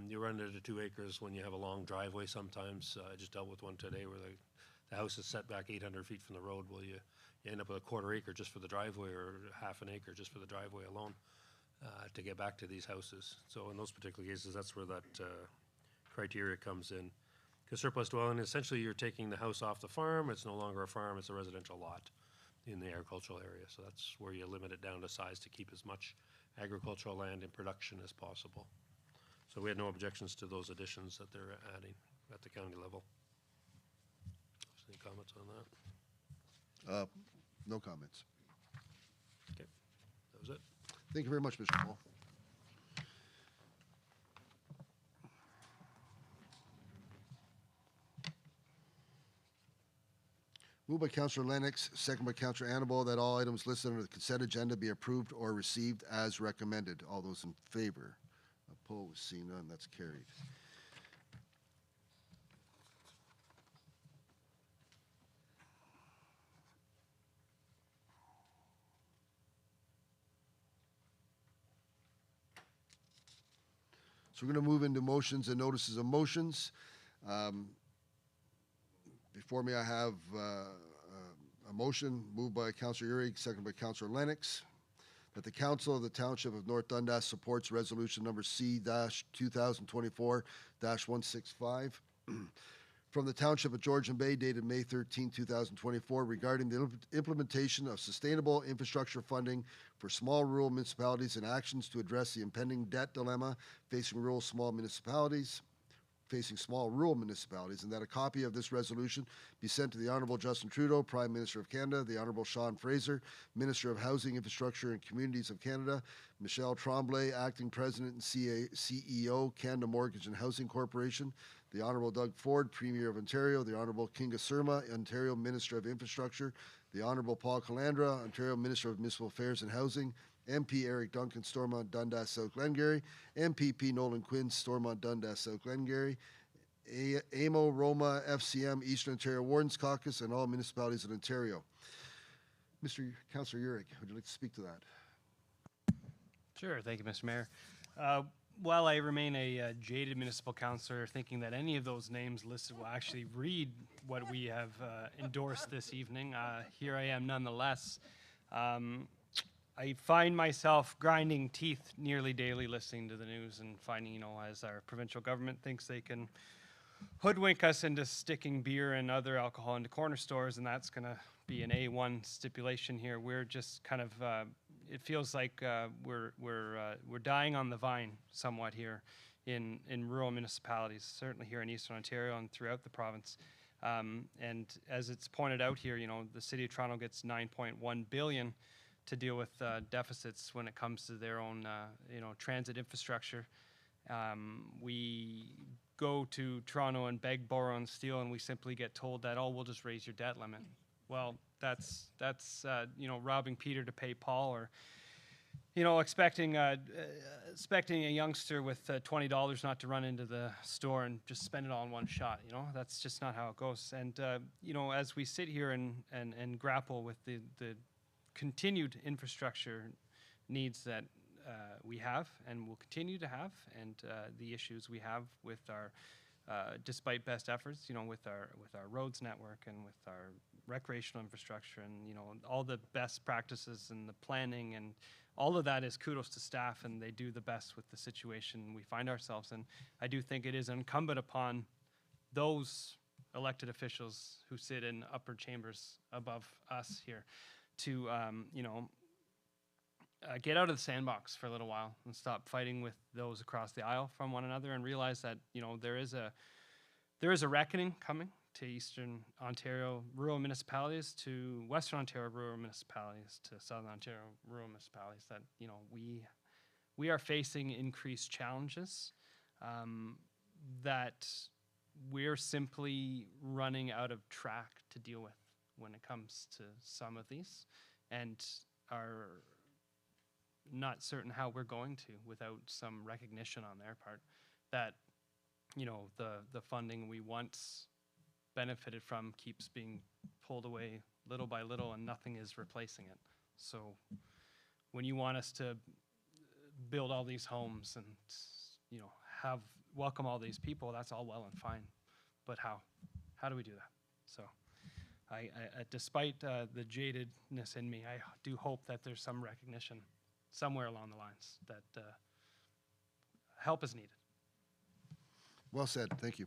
You run into 2 acres when you have a long driveway sometimes. I just dealt with one today where the house is set back 800 feet from the road. Well, you end up with a 1/4 acre just for the driveway, or 1/2 acre just for the driveway alone. To get back to these houses. So in those particular cases, that's where that criteria comes in. Because surplus dwelling, essentially you're taking the house off the farm, it's no longer a farm, it's a residential lot in the agricultural area. So that's where you limit it down to size to keep as much agricultural land in production as possible. So we had no objections to those additions that they're adding at the county level. Any comments on that? No comments. Okay, that was it. Thank you very much, Mr. Paul. Moved by Councillor Lennox, second by Councillor Annabelle, that all items listed under the consent agenda be approved or received as recommended. All those in favor? Opposed? Seeing none, that's carried. So we're going to move into motions and notices of motions. Before me, I have a motion moved by Councillor Urick, seconded by Councillor Lennox, that the Council of the Township of North Dundas supports resolution number C-2024-165 from the Township of Georgian Bay dated May 13, 2024, regarding the implementation of sustainable infrastructure funding for small rural municipalities and actions to address the impending debt dilemma facing small rural municipalities, and that a copy of this resolution be sent to the Honourable Justin Trudeau, Prime Minister of Canada, the Honourable Sean Fraser, Minister of Housing, Infrastructure and Communities of Canada, Michelle Tremblay, Acting President and CEO, Canada Mortgage and Housing Corporation, the Honourable Doug Ford, Premier of Ontario, the Honourable Kinga Surma, Ontario Minister of Infrastructure, the Honourable Paul Calandra, Ontario Minister of Municipal Affairs and Housing, MP Eric Duncan, Stormont Dundas, South Glengarry, MPP Nolan Quinn, Stormont Dundas, South Glengarry, AMO Roma FCM Eastern Ontario Wardens Caucus, and all municipalities in Ontario. Mr. Councillor Urick, would you like to speak to that? Sure, thank you, Mr. Mayor. While I remain a jaded municipal councillor, thinking that any of those names listed will actually read what we have endorsed this evening, here I am nonetheless. I find myself grinding teeth nearly daily listening to the news and finding, as our provincial government thinks they can hoodwink us into sticking beer and other alcohol into corner stores, and that's going to be an A1 stipulation here. We're just kind of, it feels like we're dying on the vine somewhat here in rural municipalities, certainly here in Eastern Ontario and throughout the province. And as it's pointed out here, the City of Toronto gets $9.1 billion to deal with deficits when it comes to their own, transit infrastructure. We go to Toronto and beg, borrow, and steal, and we simply get told that, oh, we'll just raise your debt limit. Well, that's you know, robbing Peter to pay Paul, or you know, expecting a youngster with $20 not to run into the store and just spend it all in one shot. You know, that's just not how it goes. And you know, as we sit here and grapple with the continued infrastructure needs that we have and will continue to have, and the issues we have with our, despite best efforts, you know, with our roads network and with our recreational infrastructure, and you know, all the best practices and the planning, and all of that is kudos to staff, and they do the best with the situation we find ourselves in. I do think it is incumbent upon those elected officials who sit in upper chambers above us here to, you know, get out of the sandbox for a little while and stop fighting with those across the aisle from one another, and realize that, you know, there is a reckoning coming to Eastern Ontario rural municipalities, to Western Ontario rural municipalities, to Southern Ontario rural municipalities, that, you know, we are facing increased challenges that we're simply running out of track to deal with when it comes to some of these, and are not certain how we're going to without some recognition on their part that, you know, the funding we once benefited from keeps being pulled away little by little, and nothing is replacing it. So when you want us to build all these homes and, you know, welcome all these people, that's all well and fine, but how do we do that? So I despite the jadedness in me, I do hope that there's some recognition somewhere along the lines that help is needed. Well said. Thank you.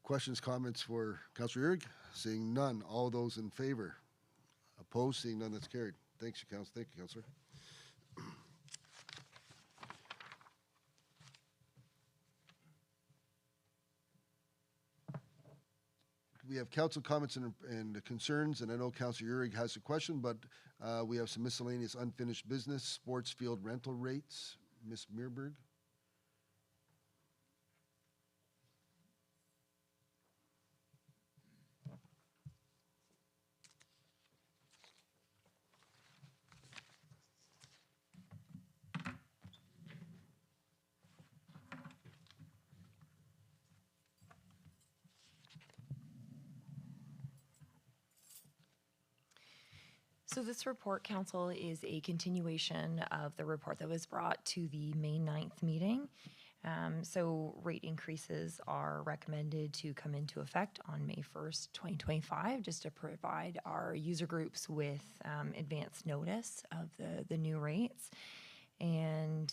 Questions, comments for Councillor Urick? Seeing none. All those in favor? Opposed? Seeing none. That's carried. Thanks, Councillor. Thank you, Councillor. We have council comments and concerns, and I know Councillor Urick has a question, but we have some miscellaneous unfinished business, sports field rental rates. Ms. Meerberg? So this report, Council, is a continuation of the report that was brought to the May 9th meeting. So rate increases are recommended to come into effect on May 1st, 2025, just to provide our user groups with advance notice of the new rates. And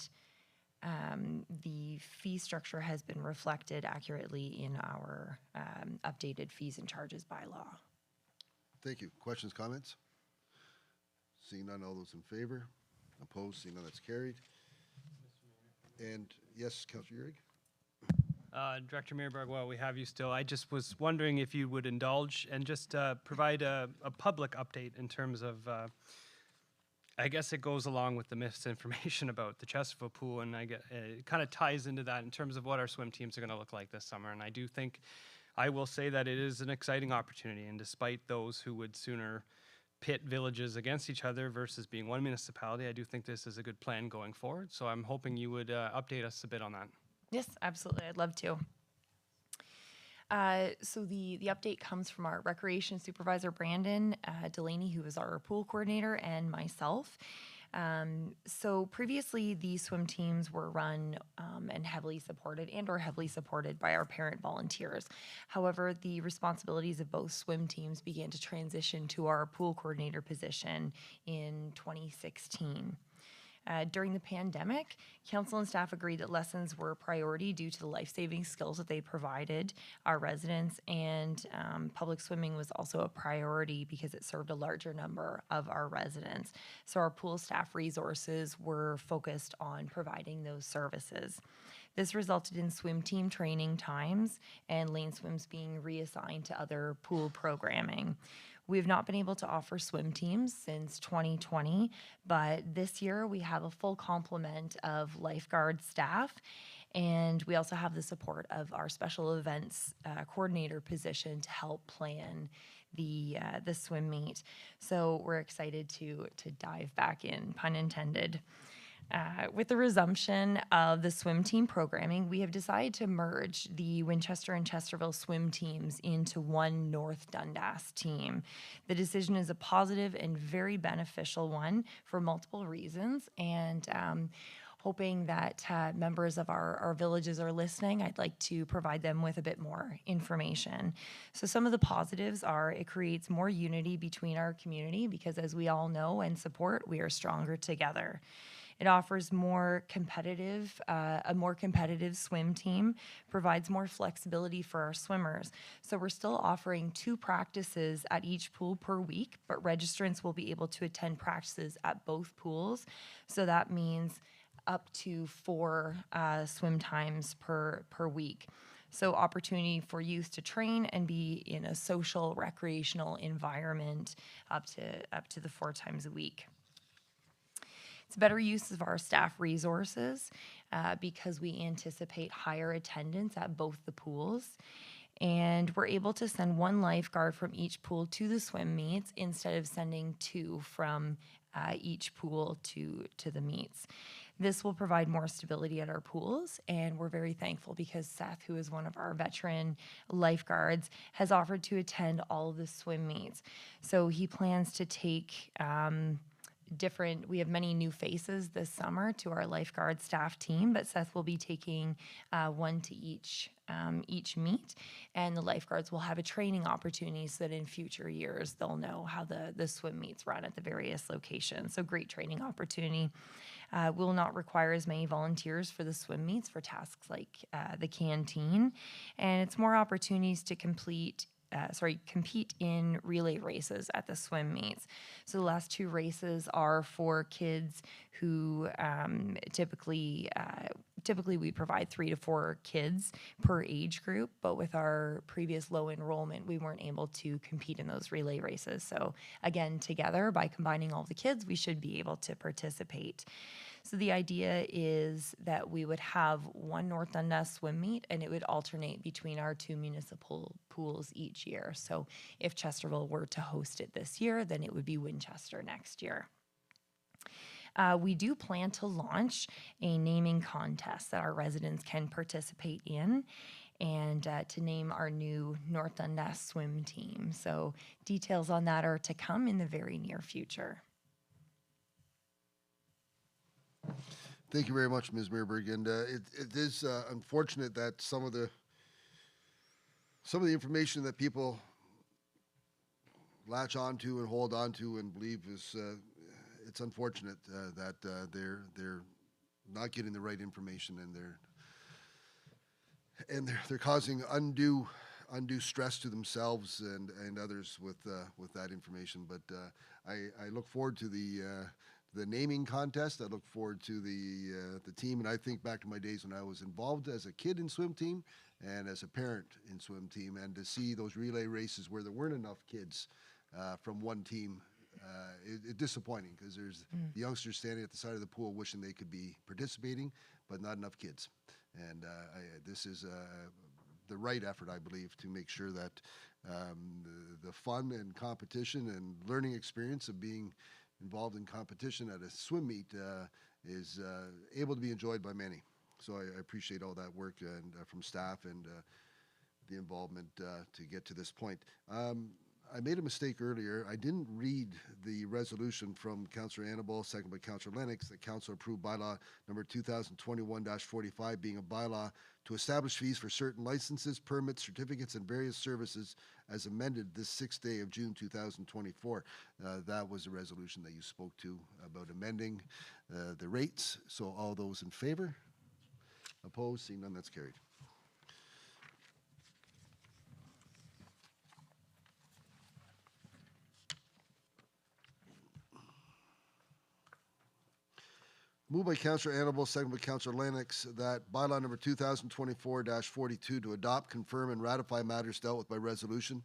the fee structure has been reflected accurately in our updated fees and charges bylaw. Thank you. Questions, comments? Seeing none, all those in favor? Opposed? Seeing none, that's carried. And yes, Councillor Urick? Director Meerberg, while we have you still, I just was wondering if you would indulge and just provide a public update in terms of, I guess it goes along with the misinformation about the Chesterfield pool, and it kind of ties into that in terms of what our swim teams are going to look like this summer. And I do think, I will say that it is an exciting opportunity, and despite those who would sooner pit villages against each other versus being one municipality, I do think this is a good plan going forward. So I'm hoping you would update us a bit on that. Yes, absolutely. I'd love to. So the update comes from our recreation supervisor, Brandon Delaney, who is our pool coordinator, and myself. So previously, the swim teams were run and heavily supported by our parent volunteers. However, the responsibilities of both swim teams began to transition to our pool coordinator position in 2016. During the pandemic, council and staff agreed that lessons were a priority due to the life-saving skills that they provided our residents, and public swimming was also a priority because it served a larger number of our residents. So our pool staff resources were focused on providing those services. This resulted in swim team training times and lane swims being reassigned to other pool programming. We have not been able to offer swim teams since 2020, but this year we have a full complement of lifeguard staff, And we also have the support of our special events coordinator position to help plan the swim meet. So we're excited to dive back in, pun intended. With the resumption of the swim team programming, we have decided to merge the Winchester and Chesterville swim teams into one North Dundas team. The decision is a positive and very beneficial one for multiple reasons, and hoping that members of our villages are listening, I'd like to provide them with a bit more information. So some of the positives are it creates more unity between our community because, as we all know and support, we are stronger together. It offers a more competitive swim team, provides more flexibility for our swimmers. So we're still offering 2 practices at each pool per week, but registrants will be able to attend practices at both pools. So that means up to 4 swim times per week. So opportunity for youth to train and be in a social, recreational environment up to the 4 times a week. It's better use of our staff resources because we anticipate higher attendance at both the pools. And we're able to send 1 lifeguard from each pool to the swim meets instead of sending 2 from each pool to the meets. This will provide more stability at our pools, and we're very thankful because Seth, who is one of our veteran lifeguards, has offered to attend all of the swim meets. So he plans to take we have many new faces this summer to our lifeguard staff team, but Seth will be taking 1 to each meet, and the lifeguards will have a training opportunity so that in future years they'll know how the swim meets run at the various locations. So great training opportunity. Will not require as many volunteers for the swim meets for tasks like the canteen, and it's more opportunities to compete in relay races at the swim meets. So the last 2 races are for kids who typically we provide 3 to 4 kids per age group, but with our previous low enrollment, we weren't able to compete in those relay races. So again, together, by combining all the kids, we should be able to participate. So the idea is that we would have 1 North Dundas swim meet, and it would alternate between our 2 municipal pools each year. So if Chesterville were to host it this year, then it would be Winchester next year. We do plan to launch a naming contest that our residents can participate in, and to name our new North Dundas swim team. So details on that are to come in the very near future. Thank you very much, Ms. Meerberg. And it is unfortunate that some of the information that people latch onto and hold onto and believe is it's unfortunate that they're not getting the right information, and they're causing undue stress to themselves and others with that information. But I look forward to the naming contest. I look forward to the team, and I think back to my days when I was involved as a kid in swim team and as a parent in swim team, and to see those relay races where there weren't enough kids from one team. It's disappointing because there's the youngsters standing at the side of the pool wishing they could be participating, but not enough kids. And this is the right effort, I believe, to make sure that the fun and competition and learning experience of being involved in competition at a swim meet is able to be enjoyed by many. So I appreciate all that work and from staff and the involvement to get to this point. I made a mistake earlier. I didn't read the resolution from Councillor Annabelle, second by Councillor Lennox, that Council approved bylaw number 2021-45 being a bylaw to establish fees for certain licenses, permits, certificates, and various services as amended this 6th day of June 2024. That was the resolution that you spoke to about amending the rates. So all those in favor? Opposed? Seeing none, that's carried. Moved by Councillor Annabelle, second by Councillor Lennox, that bylaw number 2024-42 to adopt, confirm, and ratify matters dealt with by resolution.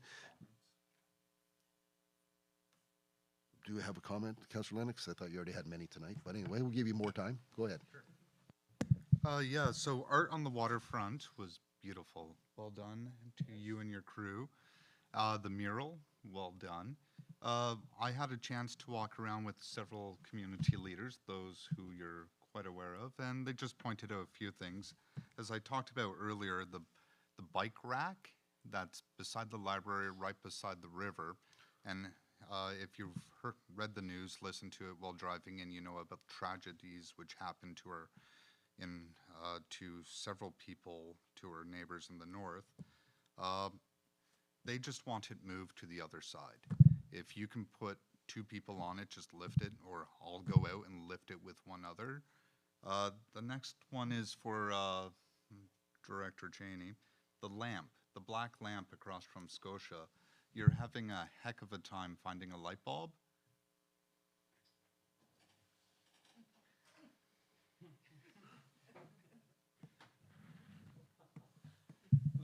Do you have a comment, Councillor Lennox? I thought you already had many tonight, but anyway, we'll give you more time. Go ahead. Yeah, so art on the waterfront was beautiful. Well done to you and your crew. The mural, well done. I had a chance to walk around with several community leaders, those who you're quite aware of, and they just pointed out a few things. As I talked about earlier, the bike rack that's beside the library, right beside the river, and if you've read the news, listened to it while driving in, you know about tragedies which happened to our to several people, to our neighbors in the north. They just want it moved to the other side. If you can put 2 people on it, just lift it, or I'll go out and lift it with one other. The next one is for Director Cheney. The lamp, the black lamp across from Scotia. You're having a heck of a time finding a light bulb.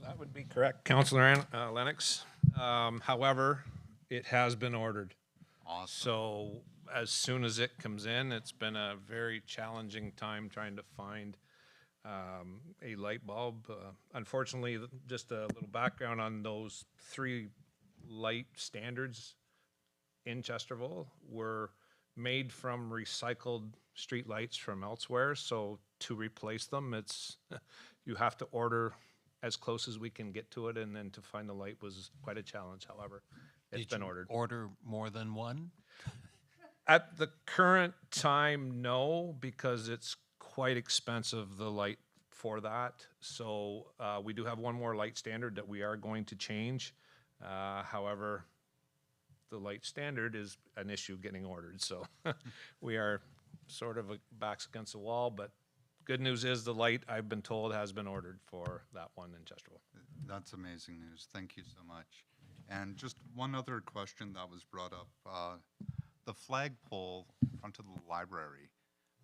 That would be correct, Councillor Lennox. However, it has been ordered. Awesome. So as soon as it comes in, it's been a very challenging time trying to find a light bulb. Unfortunately, just a little background on those 3 light standards in Chesterville were made from recycled street lights from elsewhere. So to replace them, it's you have to order as close as we can get to it, and then to find the light was quite a challenge. However, it's been ordered. Order more than one? At the current time, no, because it's quite expensive, the light for that. So we do have one more light standard that we are going to change. However, the light standard is an issue getting ordered. So we are sort of backs against the wall, but good news is the light, I've been told, has been ordered for that one in Chesterville. That's amazing news. Thank you so much. And just one other question that was brought up. The flagpole in front of the library.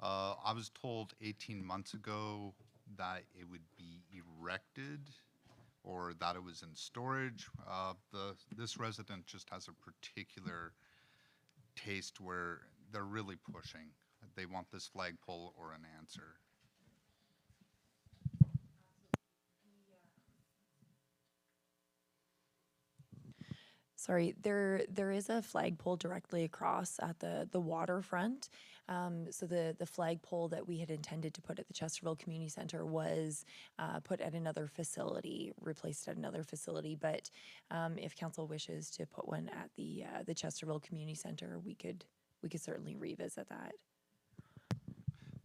I was told 18 months ago that it would be erected or that it was in storage. This resident just has a particular taste where they're really pushing. They want this flagpole or an answer. Sorry, there is a flagpole directly across at the waterfront. So the flagpole that we had intended to put at the Chesterville Community Center was put at another facility, replaced at another facility. But if council wishes to put one at the Chesterville Community Center, we could certainly revisit that.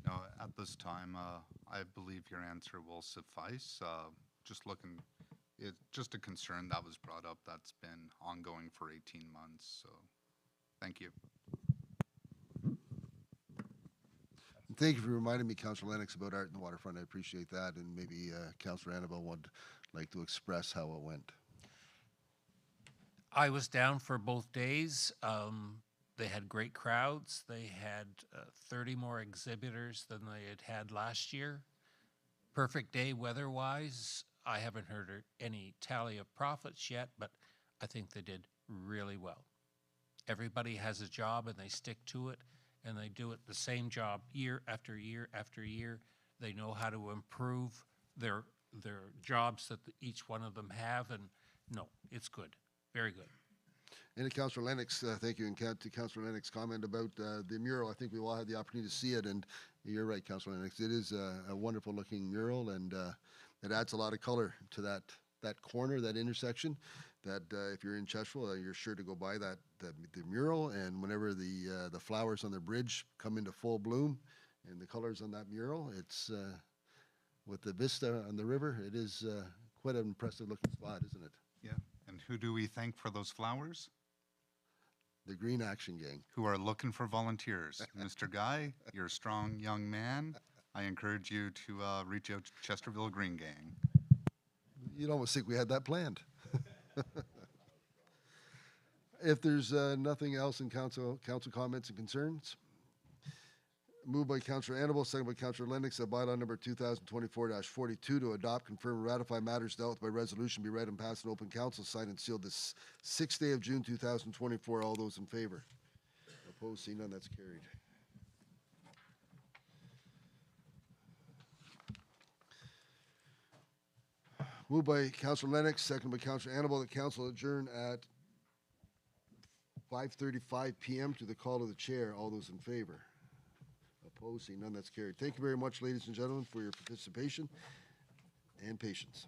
No, at this time, I believe your answer will suffice. It's just a concern that was brought up that's been ongoing for 18 months, so thank you. Thank you for reminding me, Councillor Lennox, about art in the waterfront. I appreciate that, and maybe Councillor Annabelle would like to express how it went. I was down for both days. They had great crowds. They had 30 more exhibitors than they had last year. Perfect day weather-wise. I haven't heard any tally of profits yet, but I think they did really well. Everybody has a job and they stick to it, and they do it the same job year after year after year. They know how to improve their jobs that each one of them have, and no, it's good, very good. And to Councillor Lennox, thank you, and to Councillor Lennox's comment about the mural. I think we all had the opportunity to see it, and you're right, Councillor Lennox. It is a wonderful looking mural, and it adds a lot of color to that corner, that intersection. That if you're in Chesterville, you're sure to go by the mural. And whenever the flowers on the bridge come into full bloom, and the colors on that mural, it's with the vista on the river. It is quite an impressive looking spot, isn't it? Yeah. And who do we thank for those flowers? The Green Action Gang. Who are looking for volunteers. Mr. Guy, you're a strong young man. I encourage you to reach out to Chesterville Green Gang. You'd almost think we had that planned. If there's nothing else in council comments and concerns, moved by Councillor Annabelle, second by Councillor Lennox, that bylaw number 2024-42 to adopt, confirm, and ratify matters dealt with by resolution be read and passed in open council, signed and sealed this 6th day of June 2024. All those in favor? Opposed? Seeing none, that's carried. Moved by Councillor Lennox, second by Councillor Annabelle, that council adjourn at 5:35 PM to the call of the chair. All those in favor? Opposed? Seeing none, that's carried. Thank you very much, ladies and gentlemen, for your participation and patience.